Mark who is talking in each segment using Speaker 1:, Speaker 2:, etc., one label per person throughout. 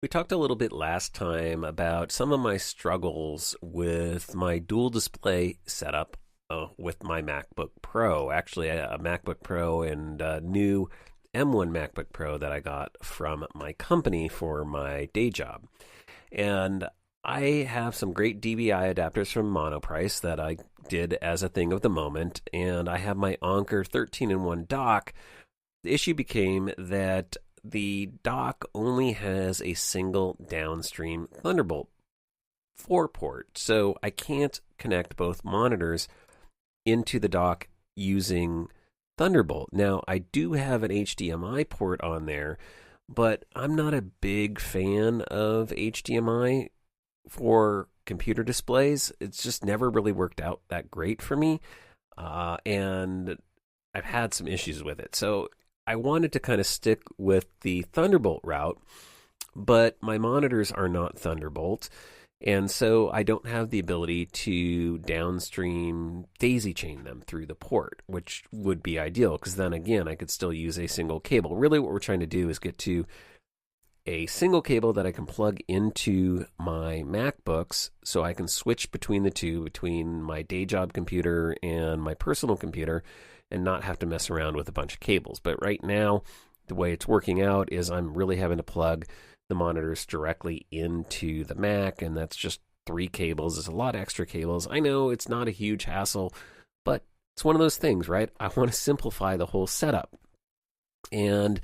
Speaker 1: We talked a little bit last time about some of my struggles with my dual display setup with my MacBook Pro. Actually, a MacBook Pro and a new M1 MacBook Pro that I got from my company for my day job. And I have some great DVI adapters from Monoprice that I did as a thing of the moment, and I have my Anker 13-in-1 dock. The issue became that the dock only has a single downstream Thunderbolt 4 port, so I can't connect both monitors into the dock using Thunderbolt. Now, I do have an HDMI port on there, but I'm not a big fan of HDMI for computer displays. It's just never really worked out that great for me, and I've had some issues with it. So I wanted to kind of stick with the Thunderbolt route, but my monitors are not Thunderbolt, and so I don't have the ability to downstream daisy chain them through the port, which would be ideal, because then again, I could still use a single cable. Really what we're trying to do is get to a single cable that I can plug into my MacBooks so I can switch between the two, between my day job computer and my personal computer, and not have to mess around with a bunch of cables. But right now, the way it's working out is I'm really having to plug the monitors directly into the Mac, and that's just 3 cables. There's a lot of extra cables. I know it's not a huge hassle, but it's one of those things, right? I want to simplify the whole setup. And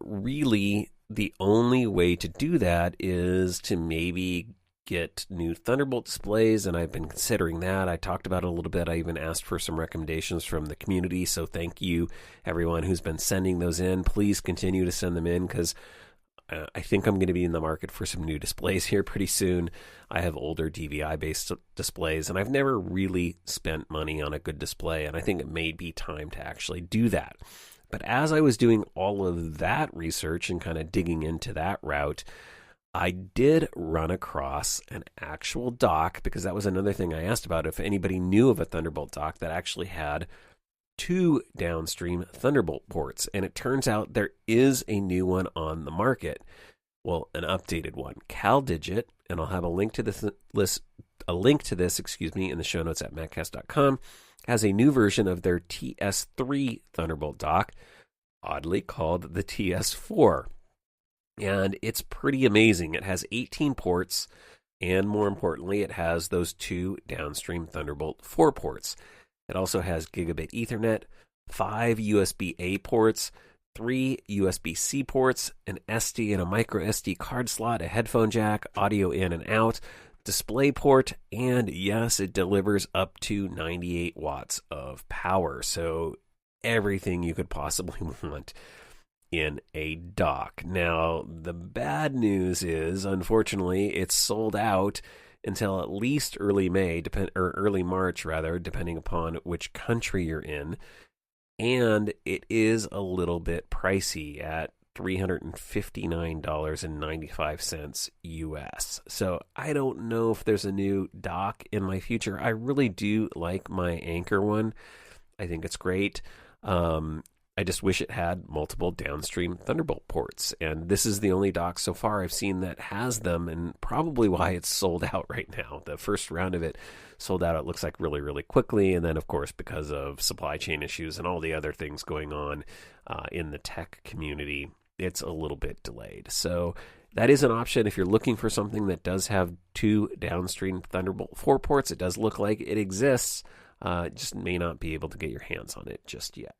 Speaker 1: really, the only way to do that is to maybe get new Thunderbolt displays, and I've been considering that. I talked about it a little bit. I even asked for some recommendations from the community, so thank you, everyone who's been sending those in. Please continue to send them in, because I think I'm going to be in the market for some new displays here pretty soon. I have older DVI-based displays, and I've never really spent money on a good display, and I think it may be time to actually do that. But as I was doing all of that research and kind of digging into that route, I did run across an actual dock, because that was another thing I asked about, if anybody knew of a Thunderbolt dock that actually had 2 downstream Thunderbolt ports. And it turns out there is a new one on the market. Well, an updated one. CalDigit, and I'll have a link to this in the show notes at maccast.com, has a new version of their TS3 Thunderbolt dock, oddly called the TS4. And it's pretty amazing. It has 18 ports, and more importantly, it has those 2 downstream Thunderbolt 4 ports. It also has gigabit Ethernet, 5 USB-A ports, 3 USB-C ports, an SD and a micro SD card slot, a headphone jack, audio in and out, display port, and yes, it delivers up to 98 watts of power. So everything you could possibly want in a dock. Now, the bad news is, unfortunately, it's sold out until at least early March, depending upon which country you're in. And it is a little bit pricey at $359.95 US. So I don't know if there's a new dock in my future. I really do like my Anker one. I think it's great. I just wish it had multiple downstream Thunderbolt ports. And this is the only dock so far I've seen that has them, and probably why it's sold out right now. The first round of it sold out, it looks like, really, really quickly. And then, of course, because of supply chain issues and all the other things going on in the tech community, it's a little bit delayed. So that is an option if you're looking for something that does have 2 downstream Thunderbolt 4 ports. It does look like it exists. Just may not be able to get your hands on it just yet.